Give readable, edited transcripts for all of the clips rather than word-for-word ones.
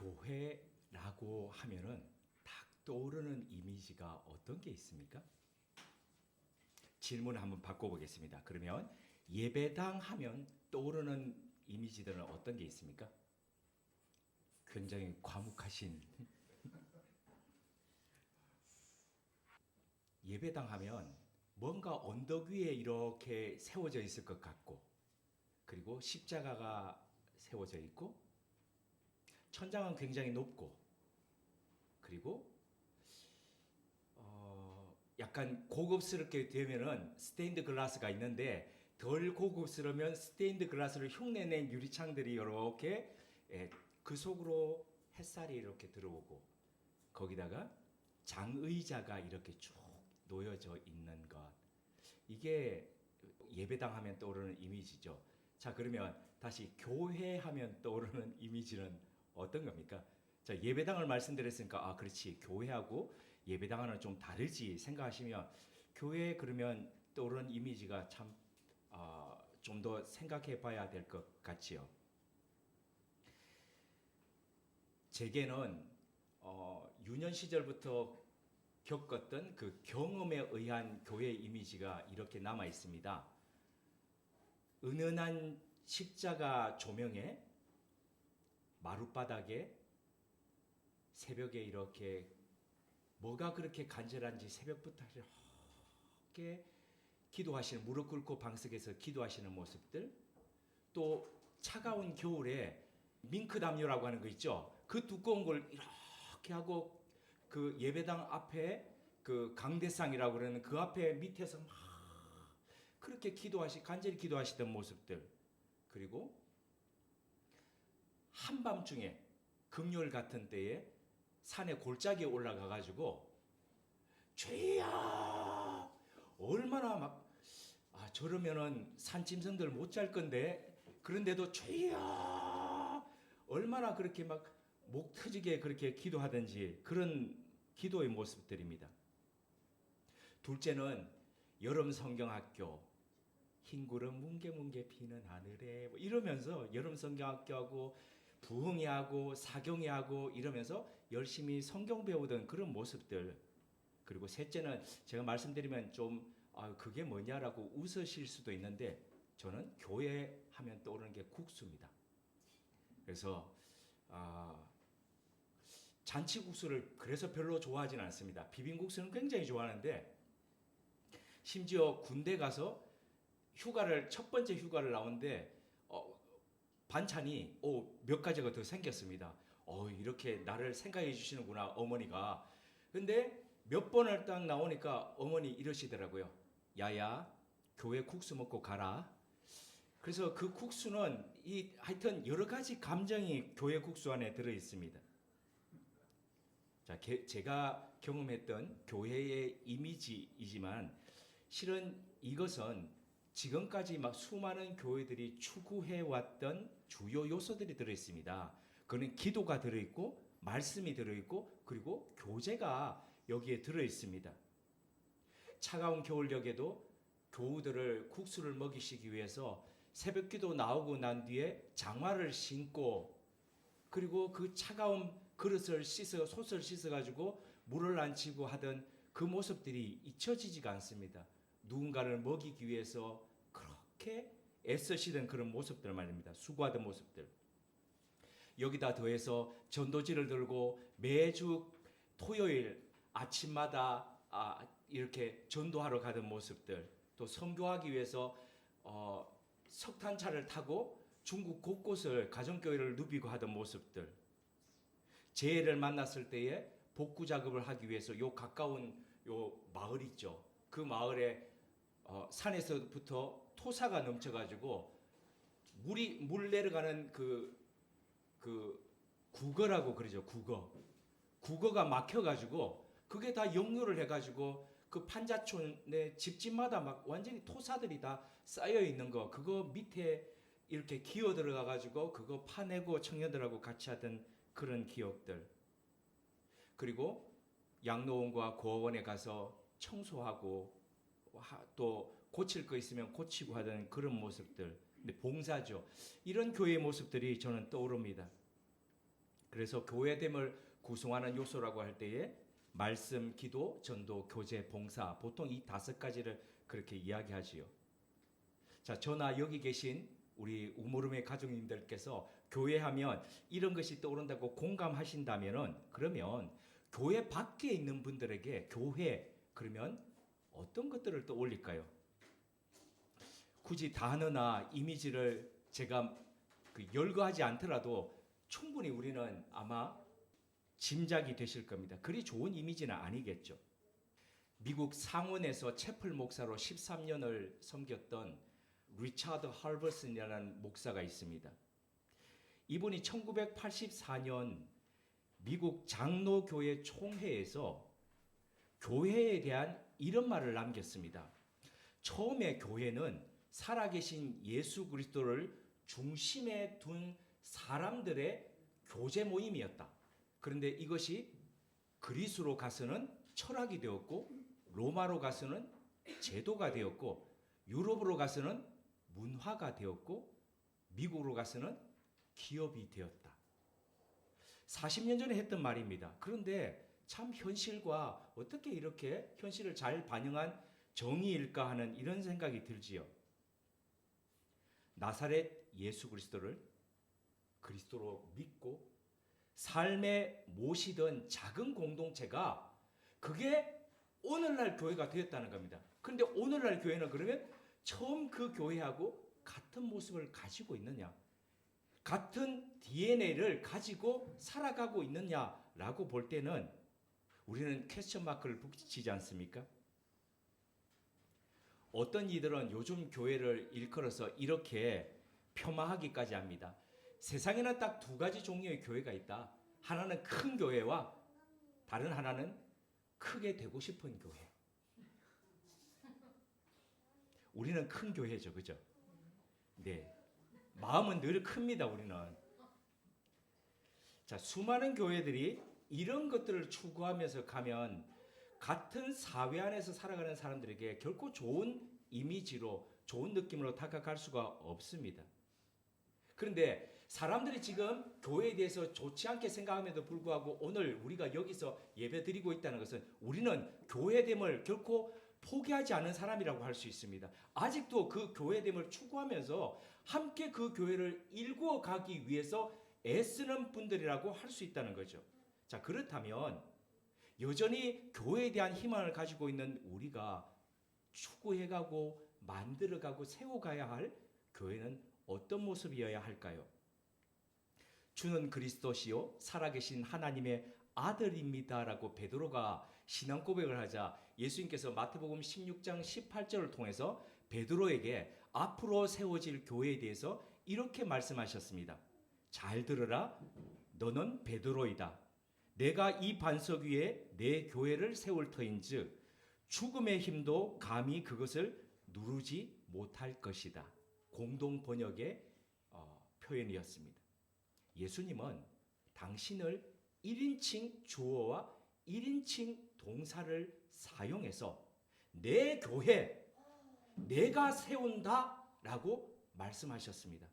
교회라고 하면은 딱 떠오르는 이미지가 어떤 게 있습니까? 질문을 한번 바꿔보겠습니다. 그러면 예배당 하면 떠오르는 이미지들은 어떤 게 있습니까? 굉장히 과묵하신 예배당 하면 뭔가 언덕 위에 이렇게 세워져 있을 것 같고, 그리고 십자가가 세워져 있고, 천장은 굉장히 높고, 그리고 약간 고급스럽게 되면은 스테인드 글라스가 있는데, 덜 고급스러우면 스테인드 글라스를 흉내낸 유리창들이 이렇게 그 속으로 햇살이 이렇게 들어오고, 거기다가 장의자가 이렇게 쭉 놓여져 있는 것, 이게 예배당 하면 떠오르는 이미지죠. 자, 그러면 다시 교회 하면 떠오르는 이미지는 어떤 겁니까? 자, 예배당을 말씀드렸으니까 아, 그렇지. 교회하고 예배당은 좀 다르지 생각하시면, 교회 그러면 떠오르는 이미지가 참 좀 더 생각해 봐야 될 것 같지요. 제게는 유년 시절부터 겪었던 그 경험에 의한 교회 이미지가 이렇게 남아 있습니다. 은은한 십자가 조명에 마룻바닥에 새벽에 이렇게 뭐가 그렇게 간절한지 새벽부터 이렇게 기도하시는, 무릎 꿇고 방석에서 기도하시는 모습들, 또 차가운 겨울에 밍크 담요라고 하는 거 있죠. 그 두꺼운 걸 이렇게 하고 그 예배당 앞에 그 강대상이라고 그러는 그 앞에 밑에서 막 그렇게 간절히 기도하시던 모습들, 그리고 한밤중에 금요일 같은 때에 산에 골짜기에 올라가 가지고 죄야 얼마나 막 저러면은 산짐승들 못 잘 건데, 그런데도 죄야 얼마나 그렇게 막 목 터지게 그렇게 기도하든지, 그런 기도의 모습들입니다. 둘째는 여름 성경학교, 흰 구름 뭉게뭉게 피는 하늘에 뭐 이러면서 여름 성경학교하고 부흥회하고 사경회하고 이러면서 열심히 성경 배우던 그런 모습들. 그리고 셋째는 제가 말씀드리면 좀 그게 뭐냐라고 웃으실 수도 있는데, 저는 교회 하면 떠오르는 게 국수입니다. 그래서 잔치국수를 그래서 별로 좋아하지는 않습니다. 비빔국수는 굉장히 좋아하는데, 심지어 군대 가서 첫 번째 휴가를 나오는데 반찬이 몇 가지가 더 생겼습니다. 이렇게 나를 생각해 주시는구나 어머니가. 근데 몇 번을 딱 나오니까 어머니 이러시더라고요. 야야, 교회 국수 먹고 가라. 그래서 그 국수는 하여튼 여러 가지 감정이 교회 국수 안에 들어 있습니다. 자, 제가 경험했던 교회의 이미지이지만, 실은 이것은 지금까지 막 수많은 교회들이 추구해 왔던 주요 요소들이 들어 있습니다. 그는 기도가 들어 있고, 말씀이 들어 있고, 그리고 교제가 여기에 들어 있습니다. 차가운 겨울녘에도 교우들을 국수를 먹이시기 위해서 새벽기도 나오고 난 뒤에 장화를 신고, 그리고 그 차가운 그릇을 솥을 씻어가지고 물을 안 치고 하던 그 모습들이 잊혀지지가 않습니다. 누군가를 먹이기 위해서 그렇게 애쓰시던 그런 모습들 말입니다. 수고하던 모습들. 여기다 더해서 전도지를 들고 매주 토요일 아침마다 이렇게 전도하러 가던 모습들, 또 선교하기 위해서 석탄차를 타고 중국 곳곳을 가정교회를 누비고 하던 모습들, 재해를 만났을 때에 복구 작업을 하기 위해서 요 가까운 요 마을 있죠. 그 마을에 산에서부터 토사가 넘쳐가지고 물 내려가는 그 국어라고 그러죠. 국어가 막혀가지고 그게 다 역류를 해가지고 그 판자촌의 집집마다 막 완전히 토사들이 다 쌓여 있는 거, 그거 밑에 이렇게 기어 들어가 가지고 그거 파내고 청년들하고 같이 하던 그런 기억들. 그리고 양로원과 고아원에 가서 청소하고 또 고칠 거 있으면 고치고 하던 그런 모습들. 근데 봉사죠. 이런 교회의 모습들이 저는 떠오릅니다. 그래서 교회됨을 구성하는 요소라고 할 때에 말씀, 기도, 전도, 교제, 봉사, 보통 이 5가지를 그렇게 이야기하지요. 자, 저나 여기 계신 우리 우모름의 가족님들께서 교회하면 이런 것이 떠오른다고 공감하신다면은, 그러면 교회 밖에 있는 분들에게 교회 그러면 어떤 것들을 떠올릴까요? 굳이 단어나 이미지를 제가 열거하지 않더라도 충분히 우리는 아마 짐작이 되실 겁니다. 그리 좋은 이미지는 아니겠죠. 미국 상원에서 채플 목사로 13년을 섬겼던 리차드 할버슨이라는 목사가 있습니다. 이분이 1984년 미국 장로교회 총회에서 교회에 대한 이런 말을 남겼습니다. 처음에 교회는 살아계신 예수 그리스도를 중심에 둔 사람들의 교제 모임이었다. 그런데 이것이 그리스로 가서는 철학이 되었고, 로마로 가서는 제도가 되었고, 유럽으로 가서는 문화가 되었고, 미국으로 가서는 기업이 되었다. 40년 전에 했던 말입니다. 그런데 참 현실과 어떻게 이렇게 현실을 잘 반영한 정의일까 하는 이런 생각이 들지요. 나사렛 예수 그리스도를 그리스도로 믿고 삶에 모시던 작은 공동체가 그게 오늘날 교회가 되었다는 겁니다. 그런데 오늘날 교회는 그러면 처음 그 교회하고 같은 모습을 가지고 있느냐, 같은 DNA를 가지고 살아가고 있느냐라고 볼 때는 우리는 퀘스천 마크를 붙이지 않습니까? 어떤 이들은 요즘 교회를 일컬어서 이렇게 폄하하기까지 합니다. 세상에는 딱 2가지 종류의 교회가 있다. 하나는 큰 교회와 다른 하나는 크게 되고 싶은 교회. 우리는 큰 교회죠, 그죠? 네, 마음은 늘 큽니다, 우리는. 자, 수많은 교회들이 이런 것들을 추구하면서 가면 같은 사회 안에서 살아가는 사람들에게 결코 좋은 이미지로, 좋은 느낌으로 다가갈 수가 없습니다. 그런데 사람들이 지금 교회에 대해서 좋지 않게 생각함에도 불구하고 오늘 우리가 여기서 예배드리고 있다는 것은 우리는 교회됨을 결코 포기하지 않은 사람이라고 할 수 있습니다. 아직도 그 교회됨을 추구하면서 함께 그 교회를 일구어 가기 위해서 애쓰는 분들이라고 할 수 있다는 거죠. 자, 그렇다면 여전히 교회에 대한 희망을 가지고 있는 우리가 추구해가고 만들어가고 세워가야 할 교회는 어떤 모습이어야 할까요? 주는 그리스도시요 살아계신 하나님의 아들입니다라고 베드로가 신앙 고백을 하자 예수님께서 마태복음 16장 18절을 통해서 베드로에게 앞으로 세워질 교회에 대해서 이렇게 말씀하셨습니다. 잘 들으라, 너는 베드로이다. 내가 이 반석 위에 내 교회를 세울 터인즉 죽음의 힘도 감히 그것을 누르지 못할 것이다. 공동 번역의 표현이었습니다. 예수님은 당신을 1인칭 주어와 1인칭 동사를 사용해서 내 교회, 내가 세운다라고 말씀하셨습니다.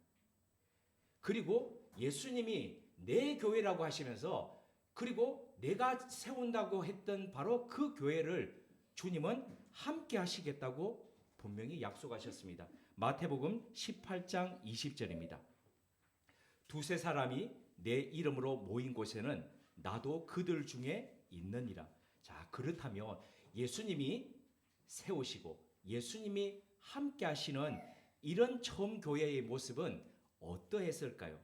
그리고 예수님이 내 교회라고 하시면서 그리고 내가 세운다고 했던 바로 그 교회를 주님은 함께 하시겠다고 분명히 약속하셨습니다. 마태복음 18장 20절입니다. 2-3 사람이 내 이름으로 모인 곳에는 나도 그들 중에 있느니라. 자, 그렇다면 예수님이 세우시고 예수님이 함께 하시는 이런 처음 교회의 모습은 어떠했을까요?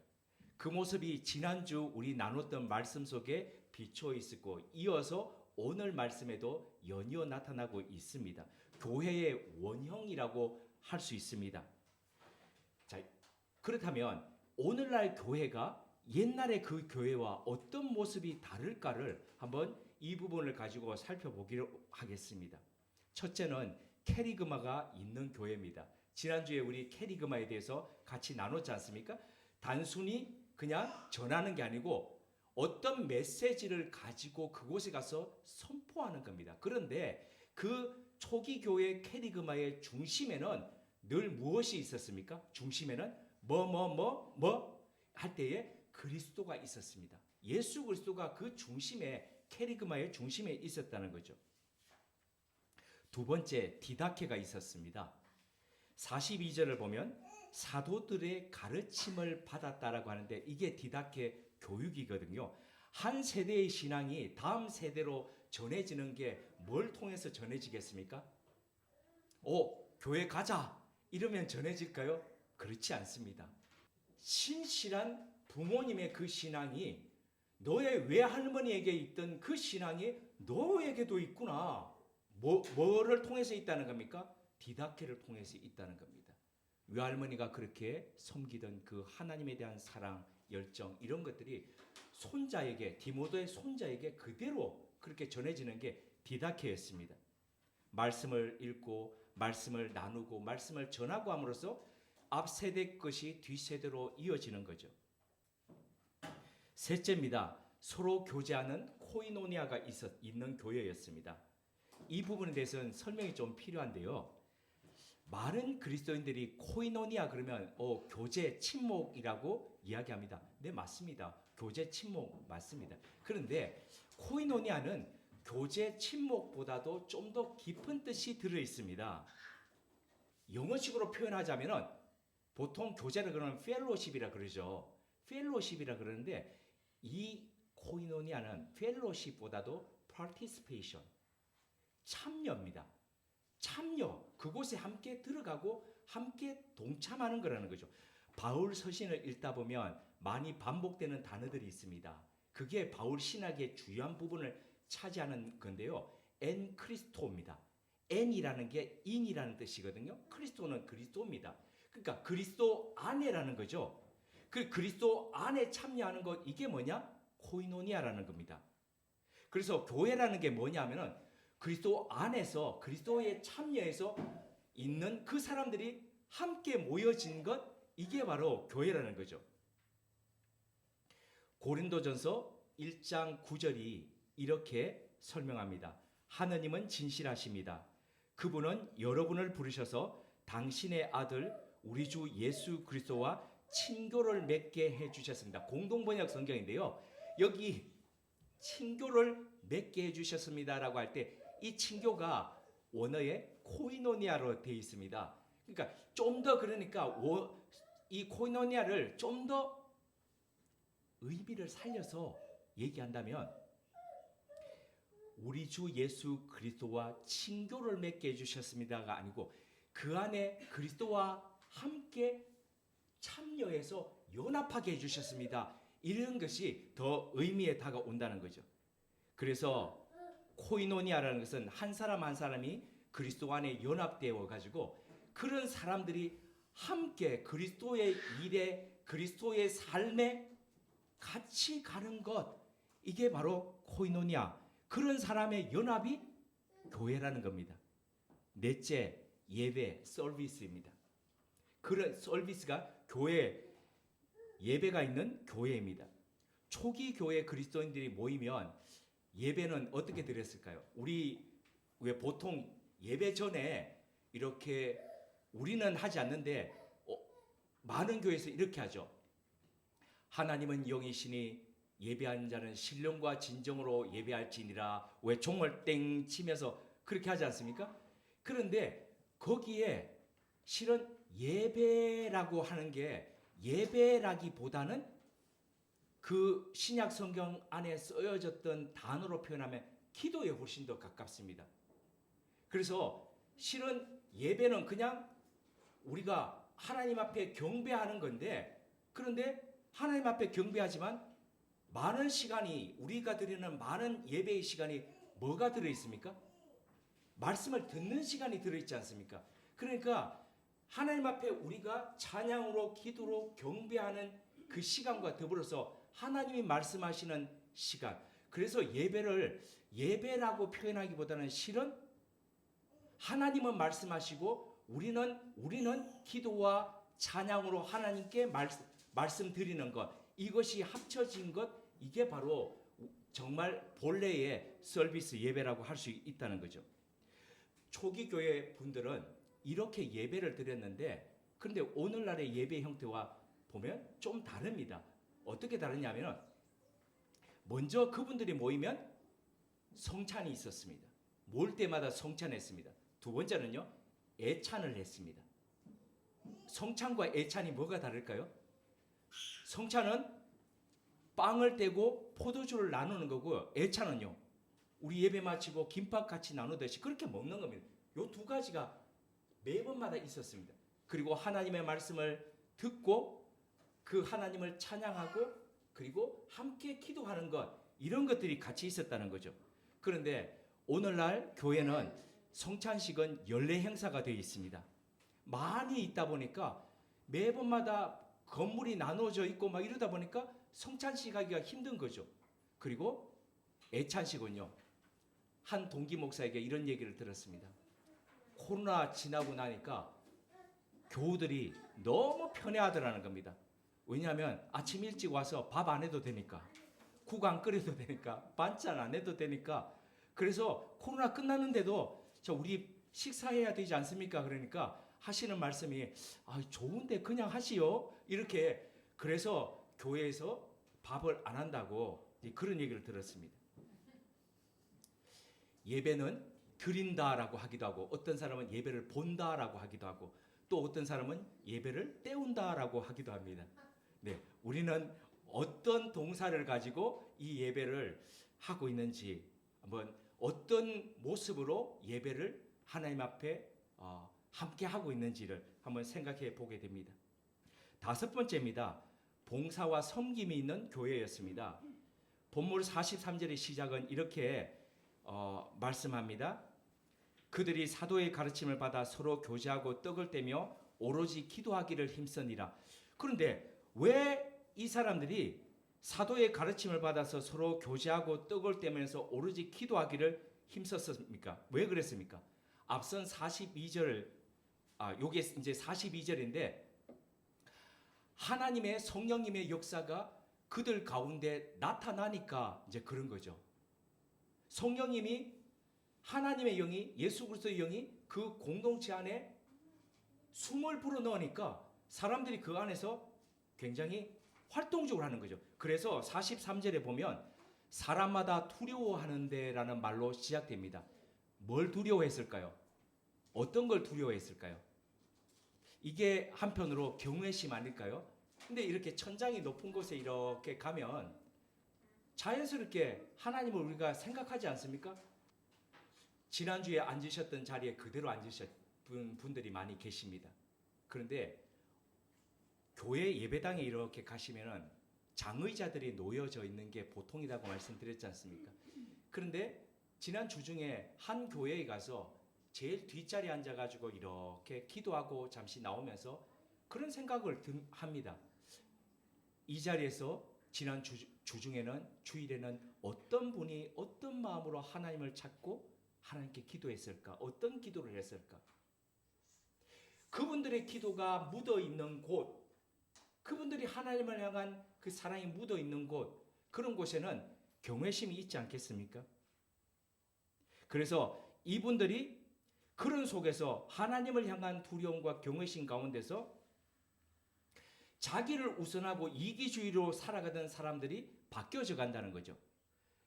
그 모습이 지난주 우리 나눴던 말씀 속에 비추어 있었고 이어서 오늘 말씀에도 연이어 나타나고 있습니다. 교회의 원형이라고 할 수 있습니다. 자, 그렇다면 오늘날 교회가 옛날의 그 교회와 어떤 모습이 다를까를 한번 이 부분을 가지고 살펴보기로 하겠습니다. 첫째는 캐리그마가 있는 교회입니다. 지난주에 우리 캐리그마에 대해서 같이 나눴지 않습니까? 단순히 그냥 전하는 게 아니고 어떤 메시지를 가지고 그곳에 가서 선포하는 겁니다. 그런데 그 초기 교회 캐리그마의 중심에는 늘 무엇이 있었습니까? 중심에는 뭐 할 때에 그리스도가 있었습니다. 예수 그리스도가 그 중심에, 케리그마의 중심에 있었다는 거죠. 두 번째, 디다케가 있었습니다. 42절을 보면 사도들의 가르침을 받았다라고 하는데 이게 디다케 교육이거든요. 한 세대의 신앙이 다음 세대로 전해지는 게 뭘 통해서 전해지겠습니까? 교회 가자 이러면 전해질까요? 그렇지 않습니다. 신실한 부모님의 그 신앙이 너의 외할머니에게 있던 그 신앙이 너에게도 있구나. 뭐를 통해서 있다는 겁니까? 디다케를 통해서 있다는 겁니다. 외할머니가 그렇게 섬기던 그 하나님에 대한 사랑, 열정 이런 것들이 손자에게, 디모데의 손자에게 그대로 그렇게 전해지는 게 디다케였습니다. 말씀을 읽고 말씀을 나누고 말씀을 전하고 함으로써 앞 세대 것이 뒷 세대로 이어지는 거죠. 셋째입니다. 서로 교제하는 코이노니아가 있는 교회였습니다. 이 부분에 대해서는 설명이 좀 필요한데요. 많은 그리스도인들이 코이노니아 그러면 교제, 친목이라고 이야기합니다. 네, 맞습니다. 교제, 친목 맞습니다. 그런데 코이노니아는 교제, 친목보다도 좀 더 깊은 뜻이 들어 있습니다. 영어식으로 표현하자면 보통 교제를 그러면 펠로십이라 그러죠. 펠로십이라 그러는데 이 코이노니아는 펠로십보다도 participation, 참여입니다. 참여, 그곳에 함께 들어가고 함께 동참하는 거라는 거죠. 바울 서신을 읽다 보면 많이 반복되는 단어들이 있습니다. 그게 바울 신학의 주요한 부분을 차지하는 건데요. 엔 크리스토입니다. 엔이라는 게 인이라는 뜻이거든요. 크리스토는 그리스도입니다. 그러니까 그리스도 안에라는 거죠. 그 그리스도 안에 참여하는 것, 이게 뭐냐? 코이노니아라는 겁니다. 그래서 교회라는 게 뭐냐면은 그리스도 안에서 그리스도의 참여해서 있는 그 사람들이 함께 모여진 것, 이게 바로 교회라는 거죠. 고린도전서 1장 9절이 이렇게 설명합니다. 하느님은 진실하십니다. 그분은 여러분을 부르셔서 당신의 아들 우리 주 예수 그리스도와 친교를 맺게 해주셨습니다. 공동번역 성경인데요. 여기 친교를 맺게 해주셨습니다라고 할 때 이 친교가 원어에 코이노니아로 되어 있습니다. 그러니까 좀 더 그러니까 이 코이노니아를 좀 더 의미를 살려서 얘기한다면 우리 주 예수 그리스도와 친교를 맺게 해주셨습니다가 아니고 그 안에 그리스도와 함께 참여해서 연합하게 해주셨습니다. 이런 것이 더 의미에 다가온다는 거죠. 그래서 코이노니아라는 것은 한 사람 한 사람이 그리스도 안에 연합되어 가지고 그런 사람들이 함께 그리스도의 일에 그리스도의 삶에 같이 가는 것, 이게 바로 코이노니아, 그런 사람의 연합이 교회라는 겁니다. 넷째, 예배, 서비스입니다. 그런 서비스가 교회, 예배가 있는 교회입니다. 초기 교회 그리스도인들이 모이면 예배는 어떻게 드렸을까요? 우리 왜 보통 예배 전에 이렇게 우리는 하지 않는데 많은 교회에서 이렇게 하죠. 하나님은 영이시니 예배하는 자는 신령과 진정으로 예배할지니라. 왜 종을 땡 치면서 그렇게 하지 않습니까? 그런데 거기에 실은 예배라고 하는 게 예배라기보다는 그 신약 성경 안에 쓰여졌던 단어로 표현하면 기도에 훨씬 더 가깝습니다. 그래서 실은 예배는 그냥 우리가 하나님 앞에 경배하는 건데, 그런데 하나님 앞에 경배하지만 많은 시간이, 우리가 드리는 많은 예배의 시간이 뭐가 들어있습니까? 말씀을 듣는 시간이 들어있지 않습니까? 그러니까 하나님 앞에 우리가 찬양으로 기도로 경배하는 그 시간과 더불어서 하나님이 말씀하시는 시간, 그래서 예배를 예배라고 표현하기보다는 실은 하나님은 말씀하시고 우리는 기도와 찬양으로 하나님께 말씀드리는 것, 이것이 합쳐진 것, 이게 바로 정말 본래의 서비스 예배라고 할 수 있다는 거죠. 초기 교회 분들은 이렇게 예배를 드렸는데, 그런데 오늘날의 예배 형태와 보면 좀 다릅니다. 어떻게 다르냐면 먼저 그분들이 모이면 성찬이 있었습니다. 모일 때마다 성찬했습니다. 두 번째는요, 애찬을 했습니다. 성찬과 애찬이 뭐가 다를까요? 성찬은 빵을 떼고 포도주를 나누는 거고, 애찬은요, 우리 예배 마치고 김밥 같이 나누듯이 그렇게 먹는 겁니다. 요 두 가지가 매번마다 있었습니다. 그리고 하나님의 말씀을 듣고 그 하나님을 찬양하고 그리고 함께 기도하는 것, 이런 것들이 같이 있었다는 거죠. 그런데 오늘날 교회는 성찬식은 연례 행사가 되어 있습니다. 많이 있다 보니까 매번마다 건물이 나눠져 있고 막 이러다 보니까 성찬식 하기가 힘든 거죠. 그리고 애찬식은요, 한 동기 목사에게 이런 얘기를 들었습니다. 코로나 지나고 나니까 교우들이 너무 편해하더라는 겁니다. 왜냐하면 아침 일찍 와서 밥 안 해도 되니까, 국 안 끓여도 되니까, 반찬 안 해도 되니까. 그래서 코로나 끝났는데도 우리 식사해야 되지 않습니까? 그러니까 하시는 말씀이 좋은데 그냥 하시오, 이렇게. 그래서 교회에서 밥을 안 한다고 그런 얘기를 들었습니다. 예배는 드린다라고 하기도 하고, 어떤 사람은 예배를 본다라고 하기도 하고, 또 어떤 사람은 예배를 때운다라고 하기도 합니다. 네, 우리는 어떤 동사를 가지고 이 예배를 하고 있는지, 한번 어떤 모습으로 예배를 하나님 앞에 함께 하고 있는지를 한번 생각해 보게 됩니다. 다섯 번째입니다. 봉사와 섬김이 있는 교회였습니다. 본문 43절의 시작은 이렇게 말씀합니다. 그들이 사도의 가르침을 받아 서로 교제하고 떡을 떼며 오로지 기도하기를 힘쓰니라. 그런데 왜 이 사람들이 사도의 가르침을 받아서 서로 교제하고 떡을 떼면서 오로지 기도하기를 힘썼습니까? 왜 그랬습니까? 앞선 42절, 요게 이제 42절인데, 하나님의 성령님의 역사가 그들 가운데 나타나니까 이제 그런 거죠. 성령님이, 하나님의 영이, 예수 그리스도의 영이 그 공동체 안에 숨을 불어넣으니까 사람들이 그 안에서 굉장히 활동적으로 하는 거죠. 그래서 43절에 보면 사람마다 두려워하는데 라는 말로 시작됩니다. 뭘 두려워했을까요? 어떤 걸 두려워했을까요? 이게 한편으로 경외심 아닐까요? 근데 이렇게 천장이 높은 곳에 이렇게 가면 자연스럽게 하나님을 우리가 생각하지 않습니까? 지난주에 앉으셨던 자리에 그대로 앉으셨던 분들이 많이 계십니다. 그런데 교회 예배당에 이렇게 가시면은 장의자들이 놓여져 있는 게 보통이라고 말씀드렸지 않습니까? 그런데 지난 주 중에 한 교회에 가서 제일 뒷자리에 앉아가지고 이렇게 기도하고 잠시 나오면서 그런 생각을 합니다. 이 자리에서 지난 주 중에는, 주일에는 어떤 분이 어떤 마음으로 하나님을 찾고 하나님께 기도했을까? 어떤 기도를 했을까? 그분들의 기도가 묻어 있는 곳, 그분들이 하나님을 향한 그 사랑이 묻어 있는 곳, 그런 곳에는 경외심이 있지 않겠습니까? 그래서 이분들이 그런 속에서 하나님을 향한 두려움과 경외심 가운데서 자기를 우선하고 이기주의로 살아가던 사람들이 바뀌어져 간다는 거죠.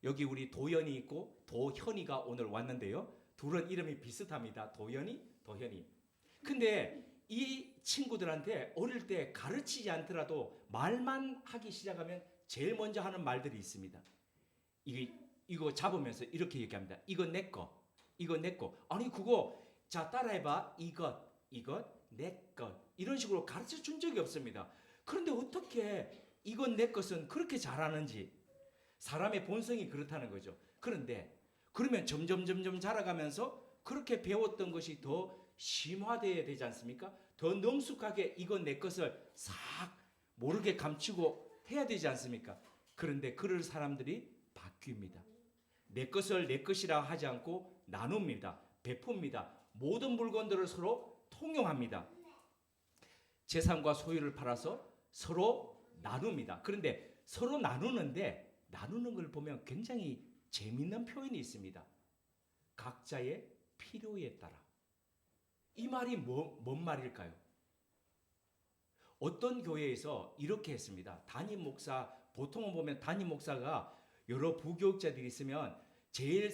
여기 우리 도연이 있고 도현이가 오늘 왔는데요. 둘은 이름이 비슷합니다. 도연이, 도현이. 근데 이 친구들한테 어릴 때 가르치지 않더라도 말만 하기 시작하면 제일 먼저 하는 말들이 있습니다. 이거 잡으면서 이렇게 얘기합니다. 이거 내 거, 이거 내 거. 아니 그거 자 따라해봐. 이것 내 것. 이런 식으로 가르쳐 준 적이 없습니다. 그런데 어떻게 이건 내 것은 그렇게 잘하는지, 사람의 본성이 그렇다는 거죠. 그런데 그러면 점점 자라가면서 그렇게 배웠던 것이 더 심화되어야 되지 않습니까? 더 능숙하게 이건 내 것을 싹 모르게 감추고 해야 되지 않습니까? 그런데 그럴 사람들이 바뀝니다. 내 것을 내 것이라 하지 않고 나눕니다. 베풉니다. 모든 물건들을 서로 통용합니다. 재산과 소유를 팔아서 서로 나눕니다. 그런데 서로 나누는데, 나누는 걸 보면 굉장히 재미있는 표현이 있습니다. 각자의 필요에 따라. 이 말이 뭔 말일까요? 어떤 교회에서 이렇게 했습니다. 담임 목사, 보통은 보면 담임 목사가 여러 부교육자들이 있으면 제일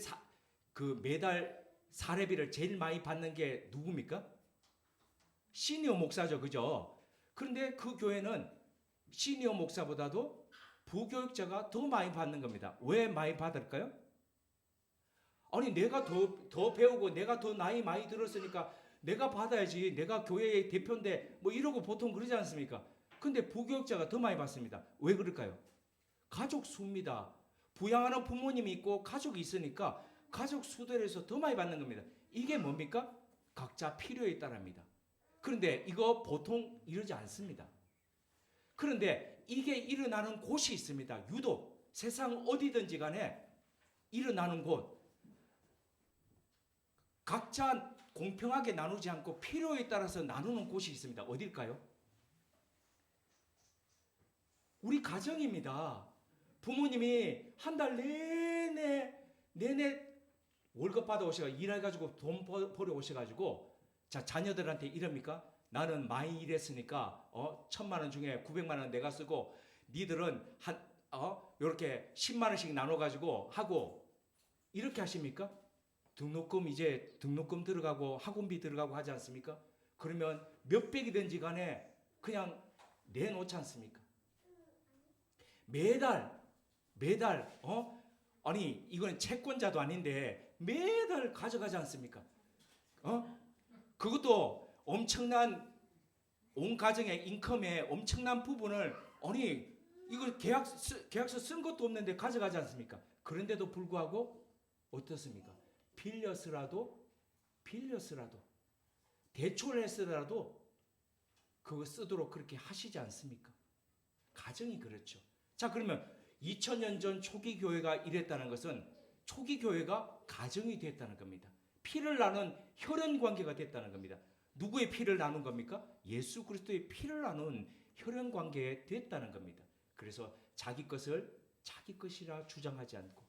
매달 사례비를 제일 많이 받는 게 누굽니까? 시니어 목사죠, 그죠? 그런데 그 교회는 시니어 목사보다도 부교육자가 더 많이 받는 겁니다. 왜 많이 받을까요? 아니 내가 더 배우고 내가 더 나이 많이 들었으니까 내가 받아야지. 내가 교회의 대표인데 뭐 이러고 보통 그러지 않습니까? 근데 부교육자가 더 많이 받습니다. 왜 그럴까요? 가족 수입니다. 부양하는 부모님이 있고 가족이 있으니까 가족 수대로서 더 많이 받는 겁니다. 이게 뭡니까? 각자 필요에 따릅니다. 그런데 이거 보통 이러지 않습니다. 그런데 이게 일어나는 곳이 있습니다. 유독 세상 어디든지 간에 일어나는 곳, 각자 공평하게 나누지 않고 필요에 따라서 나누는 곳이 있습니다. 어딜까요? 우리 가정입니다. 부모님이 한 달 내내 월급 받아 오셔가 일해가지고 돈 벌어 오셔가지고 자 자녀들한테 이럽니까? 나는 많이 일했으니까 1,000만 원 중에 900만 원 내가 쓰고 니들은 이렇게 10만 원씩 나눠가지고 하고 이렇게 하십니까? 등록금 들어가고 학원비 들어가고 하지 않습니까? 그러면 몇백이든지 간에 그냥 내놓지 않습니까? 매달 아니 이건 채권자도 아닌데 매달 가져가지 않습니까? 그것도 엄청난 온 가정의 인컴의 엄청난 부분을 아니 이거 계약서 쓴 것도 없는데 가져가지 않습니까? 그런데도 불구하고 어떻습니까? 빌려서라도 대출을 했으라도 그거 쓰도록 그렇게 하시지 않습니까? 가정이 그렇죠. 자 그러면 2000년 전 초기 교회가 이랬다는 것은 초기 교회가 가정이 됐다는 겁니다. 피를 나눈 혈연 관계가 됐다는 겁니다. 누구의 피를 나눈 겁니까? 예수 그리스도의 피를 나눈 혈연 관계에 됐다는 겁니다. 그래서 자기 것을 자기 것이라 주장하지 않고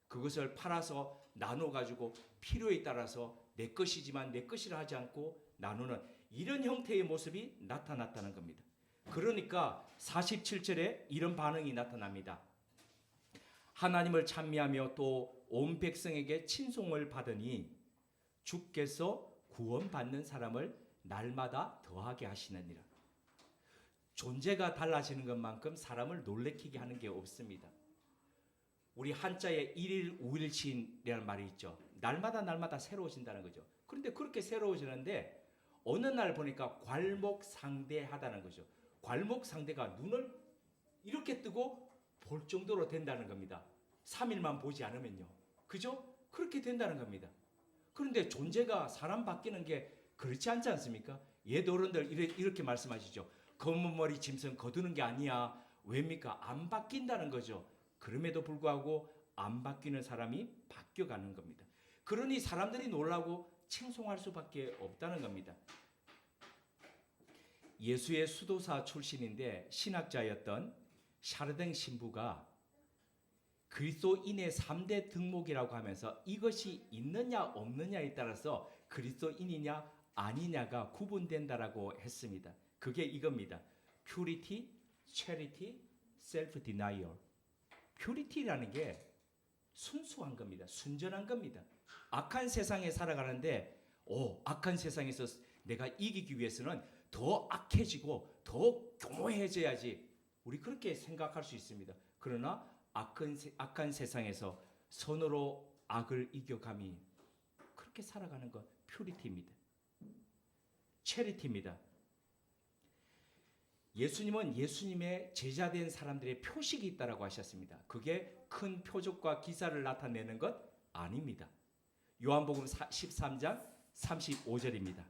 그것을 팔아서 나눠 가지고 필요에 따라서 내 것이지만 내 것이라 하지 않고 나누는 이런 형태의 모습이 나타났다는 겁니다. 그러니까 47절에 이런 반응이 나타납니다. 하나님을 찬미하며 또 온 백성에게 친송을 받으니 주께서 구원받는 사람을 날마다 더하게 하시느니라. 존재가 달라지는 것만큼 사람을 놀래키게 하는 게 없습니다. 우리 한자에 1일 5일치이라는 말이 있죠. 날마다 새로워진다는 거죠. 그런데 그렇게 새로워지는데 어느 날 보니까 괄목상대하다는 거죠. 괄목상대가 눈을 이렇게 뜨고 볼 정도로 된다는 겁니다. 3일만 보지 않으면요. 그죠? 그렇게 된다는 겁니다. 그런데 존재가 사람 바뀌는 게 그렇지 않지 않습니까? 옛 어른들 이렇게 말씀하시죠. 검은 머리 짐승 거두는 게 아니야. 왜입니까? 안 바뀐다는 거죠. 그럼에도 불구하고 안 바뀌는 사람이 바뀌어가는 겁니다. 그러니 사람들이 놀라고 칭송할 수밖에 없다는 겁니다. 예수의 수도사 출신인데 신학자였던 샤르댕 신부가 그리스도인의 3대 덕목이라고 하면서 이것이 있느냐 없느냐에 따라서 그리스도인이냐 아니냐가 구분된다라고 했습니다. 그게 이겁니다. Purity, Charity, Self-Denial. Purity라는 게 순수한 겁니다. 순전한 겁니다. 악한 세상에 살아가는데 악한 세상에서 내가 이기기 위해서는 더 악해지고 더 교모해져야지. 우리 그렇게 생각할 수 있습니다. 그러나 악한 세상에서 선으로 악을 이겨감이 그렇게 살아가는 것 퓨리티입니다. 체리티입니다. 예수님은 예수님의 제자된 사람들의 표식이 있다라고 하셨습니다. 그게 큰 표적과 기사를 나타내는 것 아닙니다. 요한복음 13장 35절입니다.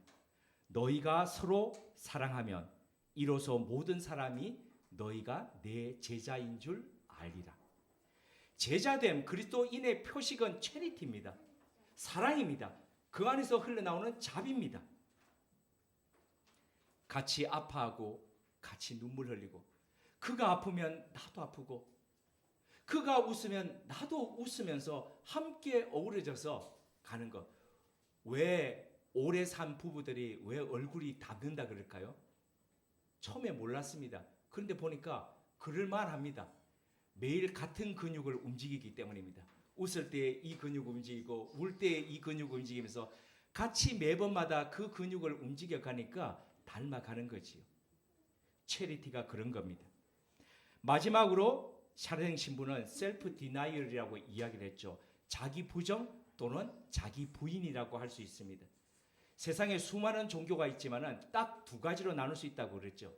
너희가 서로 사랑하면 이로써 모든 사람이 너희가 내 제자인 줄 알리라. 제자됨 그리스도인의 표식은 체리티입니다. 사랑입니다. 그 안에서 흘러나오는 자비입니다. 같이 아파하고 같이 눈물 흘리고 그가 아프면 나도 아프고 그가 웃으면 나도 웃으면서 함께 어우러져서 가는 것. 왜 오래 산 부부들이 왜 얼굴이 닮는다 그럴까요? 처음에 몰랐습니다. 그런데 보니까 그럴만합니다. 매일 같은 근육을 움직이기 때문입니다. 웃을 때 이 근육 움직이고 울 때 이 근육 움직이면서 같이 매번마다 그 근육을 움직여 가니까 닮아가는 거지요. 체리티가 그런 겁니다. 마지막으로 샤르행 신부는 셀프 디나이얼이라고 이야기를 했죠. 자기 부정 또는 자기 부인이라고 할 수 있습니다. 세상에 수많은 종교가 있지만은 딱 두 가지로 나눌 수 있다고 그랬죠.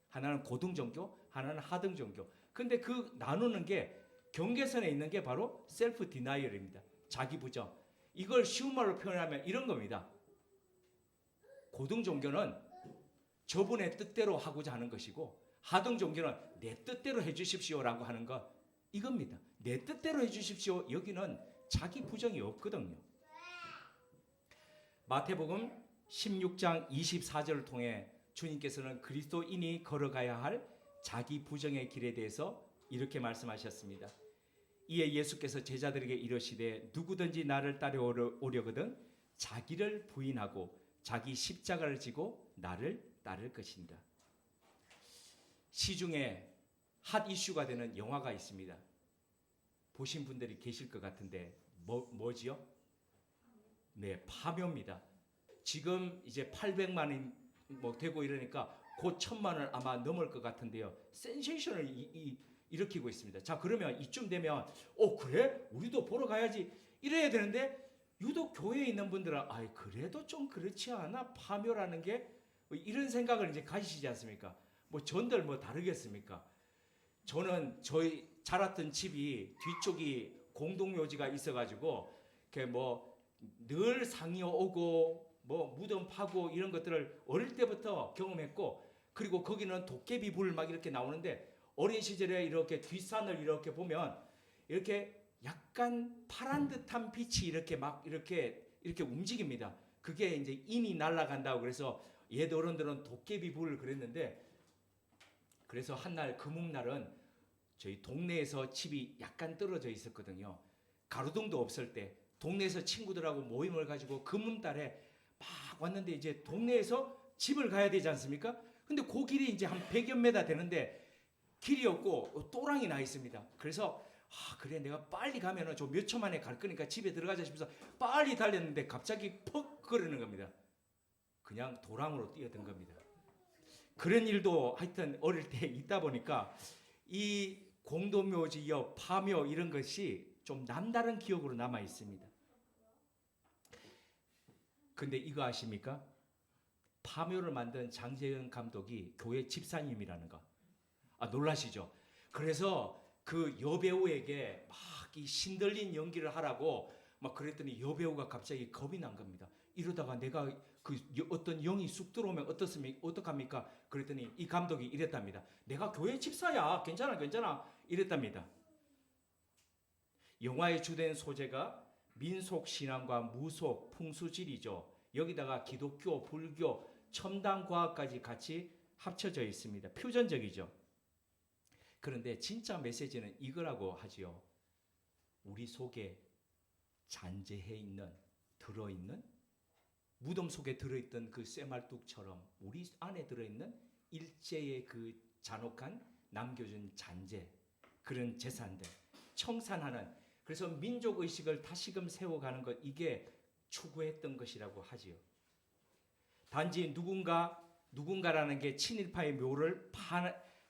하나는 고등 종교, 하나는 하등 종교. 근데 그 나누는 게 경계선에 있는 게 바로 셀프 디나이얼입니다. 자기 부정. 이걸 쉬운 말로 표현하면 이런 겁니다. 고등 종교는 저분의 뜻대로 하고자 하는 것이고 하등 종교는 내 뜻대로 해주십시오라고 하는 것 이겁니다. 내 뜻대로 해주십시오. 여기는 자기 부정이 없거든요. 마태복음 16장 24절을 통해 주님께서는 그리스도인이 걸어가야 할 자기 부정의 길에 대해서 이렇게 말씀하셨습니다. 이에 예수께서 제자들에게 이르시되 누구든지 나를 따라오려거든 자기를 부인하고 자기 십자가를 지고 나를 따를 것인가. 시중에 핫 이슈가 되는 영화가 있습니다. 보신 분들이 계실 것 같은데 뭐지요? 네, 파묘입니다. 지금 이제 800만이 뭐 되고 이러니까 곧 1000만을 아마 넘을 것 같은데요. 센세이션을 일으키고 있습니다. 자, 그러면 이쯤 되면 그래? 우리도 보러 가야지 이래야 되는데 유독 교회에 있는 분들은 그래도 좀 그렇지 않아? 파묘라는 게 이런 생각을 이제 가지시지 않습니까? 뭐 전들 뭐 다르겠습니까? 저는 저희 자랐던 집이 뒤쪽이 공동묘지가 있어가지고 뭐 늘 상이 오고 뭐 무덤 파고 이런 것들을 어릴 때부터 경험했고 그리고 거기는 도깨비 불 막 이렇게 나오는데 어린 시절에 이렇게 뒷산을 이렇게 보면 이렇게 약간 파란 듯한 빛이 이렇게 막 이렇게 움직입니다. 그게 이제 인이 날아간다고 그래서 옛 어른들은 도깨비 불 그랬는데 그래서 한날 금음날은 저희 동네에서 집이 약간 떨어져 있었거든요. 가로등도 없을 때 동네에서 친구들하고 모임을 가지고 금음달에 막 왔는데 이제 동네에서 집을 가야 되지 않습니까? 근데 그 길이 이제 한 100여 미터 되는데 길이 없고 또랑이 나 있습니다. 그래서 그래 내가 빨리 가면은 저 몇 초 만에 갈 거니까 집에 들어가자 싶어서 빨리 달렸는데 갑자기 퍽 거리는 겁니다. 그냥 도랑으로 뛰어든 겁니다. 그런 일도 하여튼 어릴 때 있다 보니까 이 공동묘지여 파묘 이런 것이 좀 남다른 기억으로 남아 있습니다. 근데 이거 아십니까? 파묘를 만든 장재현 감독이 교회 집사님이라는 거. 놀라시죠? 그래서 그 여배우에게 막 이 신들린 연기를 하라고 막 그랬더니 여배우가 갑자기 겁이 난 겁니다. 이러다가 내가 그 어떤 영이 쑥 들어오면 어떡합니까? 그랬더니 이 감독이 이랬답니다. 내가 교회 집사야. 괜찮아. 이랬답니다. 영화의 주된 소재가 민속 신앙과 무속 풍수지리죠. 여기다가 기독교, 불교, 첨단 과학까지 같이 합쳐져 있습니다. 표전적이죠. 그런데 진짜 메시지는 이거라고 하지요. 우리 속에 잔재해 있는, 들어있는, 무덤 속에 들어있던 그 쇠말뚝처럼 우리 안에 들어있는 일제의 그 잔혹한 남겨준 잔재, 그런 재산들, 청산하는, 그래서 민족의식을 다시금 세워가는 것, 이게 추구했던 것이라고 하지요. 단지 누군가라는 게 친일파의 묘를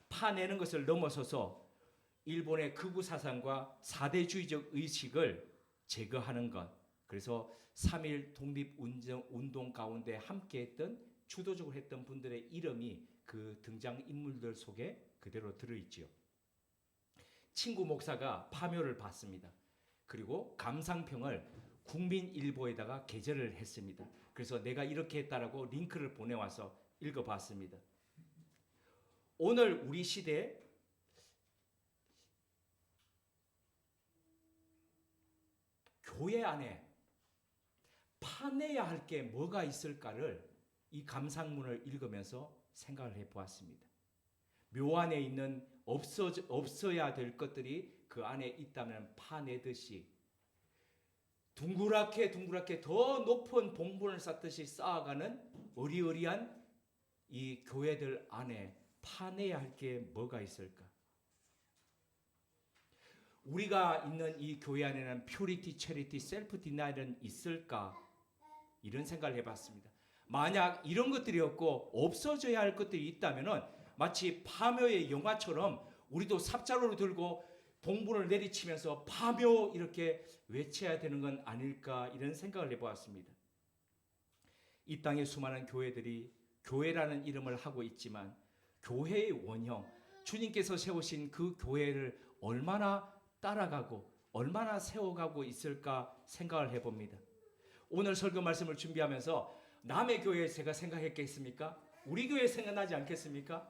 파내는 것을 넘어서서 일본의 극우 사상과 사대주의적 의식을 제거하는 것. 그래서 3.1 독립운동 가운데 함께했던 주도적으로 했던 분들의 이름이 그 등장인물들 속에 그대로 들어있지요. 친구 목사가 파묘를 봤습니다. 그리고 감상평을 국민일보에다가 게재를 했습니다. 그래서 내가 이렇게 했다라고 링크를 보내와서 읽어봤습니다. 오늘 우리 시대에 교회 안에 파내야 할 게 뭐가 있을까를 이 감상문을 읽으면서 생각을 해보았습니다. 묘 안에 있는 없어야 될 것들이 그 안에 있다면 파내듯이 둥그랗게 더 높은 봉분을 쌓듯이 쌓아가는 어리어리한 이 교회들 안에 파내야 할 게 뭐가 있을까? 우리가 있는 이 교회 안에는 퓨리티, 체리티, 셀프 디나일은 있을까? 이런 생각을 해봤습니다. 만약 이런 것들이 없고 없어져야 할 것들이 있다면은 마치 파묘의 영화처럼 우리도 삽자루를 들고 봉분을 내리치면서 파묘 이렇게 외쳐야 되는 건 아닐까 이런 생각을 해보았습니다. 이 땅의 수많은 교회들이 교회라는 이름을 하고 있지만 교회의 원형, 주님께서 세우신 그 교회를 얼마나 따라가고 얼마나 세워가고 있을까 생각을 해봅니다. 오늘 설교 말씀을 준비하면서 남의 교회 제가 생각했겠습니까? 우리 교회 생각나지 않겠습니까?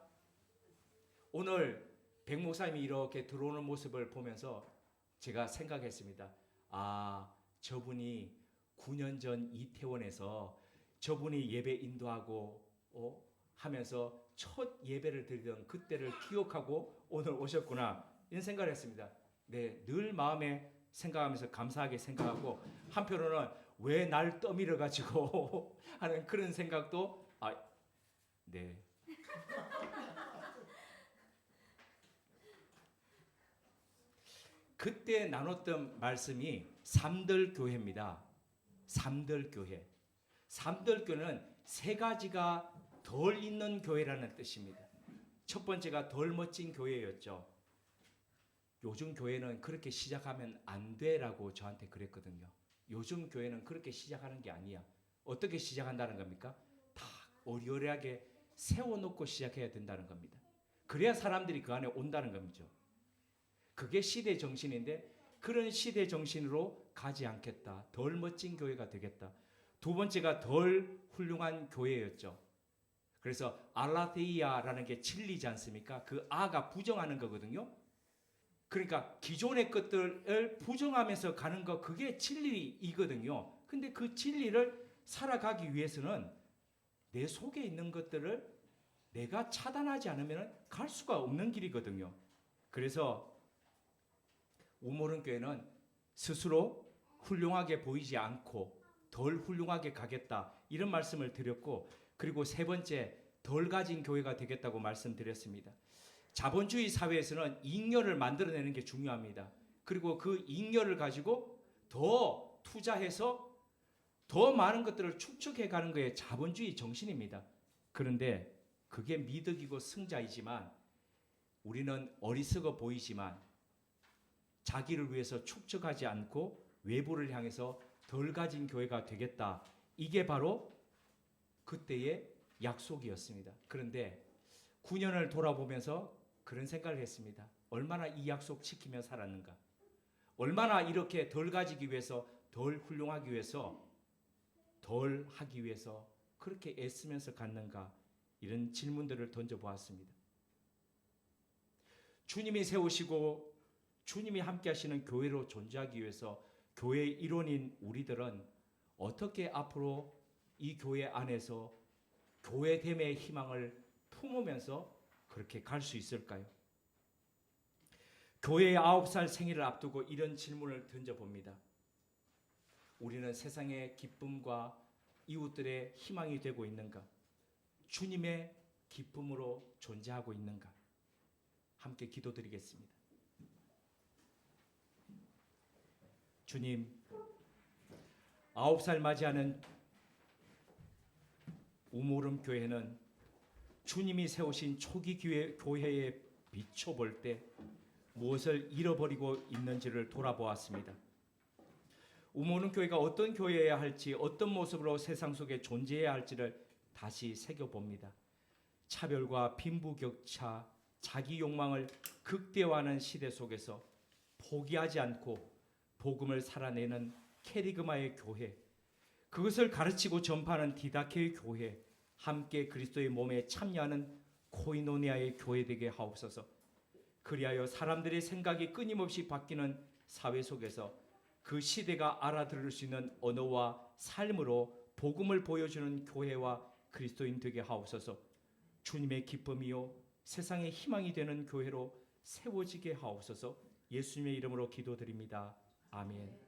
오늘 백 목사님이 이렇게 들어오는 모습을 보면서 제가 생각했습니다. 아, 저분이 9년 전 이태원에서 저분이 예배 인도하고 하면서 첫 예배를 드리던 그때를 기억하고 오늘 오셨구나 이런 생각을 했습니다. 네, 늘 마음에 생각하면서 감사하게 생각하고 한편으로는 왜 날 떠밀어 가지고 하는 그런 생각도 네. 그때 나눴던 말씀이 삼들 교회입니다. 삼들 교회. 삼들 교회는 세 가지가 덜 있는 교회라는 뜻입니다. 첫 번째가 덜 멋진 교회였죠. 요즘 교회는 그렇게 시작하면 안 돼라고 저한테 그랬거든요. 요즘 교회는 그렇게 시작하는 게 아니야. 어떻게 시작한다는 겁니까? 다 어리어리하게 세워놓고 시작해야 된다는 겁니다. 그래야 사람들이 그 안에 온다는 겁니다. 그게 시대 정신인데 그런 시대 정신으로 가지 않겠다. 덜 멋진 교회가 되겠다. 두 번째가 덜 훌륭한 교회였죠. 그래서 알라데이아라는 게 진리지 않습니까? 그 아가 부정하는 거거든요. 그러니까 기존의 것들을 부정하면서 가는 거 그게 진리이거든요. 근데 그 진리를 살아가기 위해서는 내 속에 있는 것들을 내가 차단하지 않으면 갈 수가 없는 길이거든요. 그래서 우모른 교회는 스스로 훌륭하게 보이지 않고 덜 훌륭하게 가겠다 이런 말씀을 드렸고, 그리고 세 번째 덜 가진 교회가 되겠다고 말씀드렸습니다. 자본주의 사회에서는 잉여를 만들어내는 게 중요합니다. 그리고 그 잉여를 가지고 더 투자해서 더 많은 것들을 축적해 가는 것이 자본주의 정신입니다. 그런데 그게 미덕이고 승자이지만 우리는 어리석어 보이지만 자기를 위해서 축적하지 않고 외부를 향해서 덜 가진 교회가 되겠다. 이게 바로 그때의 약속이었습니다. 그런데 9년을 돌아보면서 그런 생각을 했습니다. 얼마나 이 약속 지키며 살았는가? 얼마나 이렇게 덜 가지기 위해서, 덜 훌륭하기 위해서, 덜 하기 위해서 그렇게 애쓰면서 갔는가? 이런 질문들을 던져보았습니다. 주님이 세우시고 주님이 함께 하시는 교회로 존재하기 위해서 교회의 일원인 우리들은 어떻게 앞으로 이 교회 안에서 교회됨의 희망을 품으면서 그렇게 갈 수 있을까요? 교회의 9살 생일을 앞두고 이런 질문을 던져봅니다. 우리는 세상의 기쁨과 이웃들의 희망이 되고 있는가? 주님의 기쁨으로 존재하고 있는가? 함께 기도드리겠습니다. 주님, 9살 맞이하는 우모름 교회는 주님이 세우신 초기 교회에 비춰볼 때 무엇을 잃어버리고 있는지를 돌아보았습니다. 우모름 교회가 어떤 교회여야 할지, 어떤 모습으로 세상 속에 존재해야 할지를 다시 새겨봅니다. 차별과 빈부격차, 자기 욕망을 극대화하는 시대 속에서 포기하지 않고 복음을 살아내는 캐리그마의 교회, 그것을 가르치고 전파하는 디다케의 교회, 함께 그리스도의 몸에 참여하는 코이노니아의 교회 되게 하옵소서. 그리하여 사람들의 생각이 끊임없이 바뀌는 사회 속에서 그 시대가 알아들을 수 있는 언어와 삶으로 복음을 보여주는 교회와 그리스도인 되게 하옵소서. 주님의 기쁨이요 세상의 희망이 되는 교회로 세워지게 하옵소서. 예수님의 이름으로 기도드립니다. 아멘.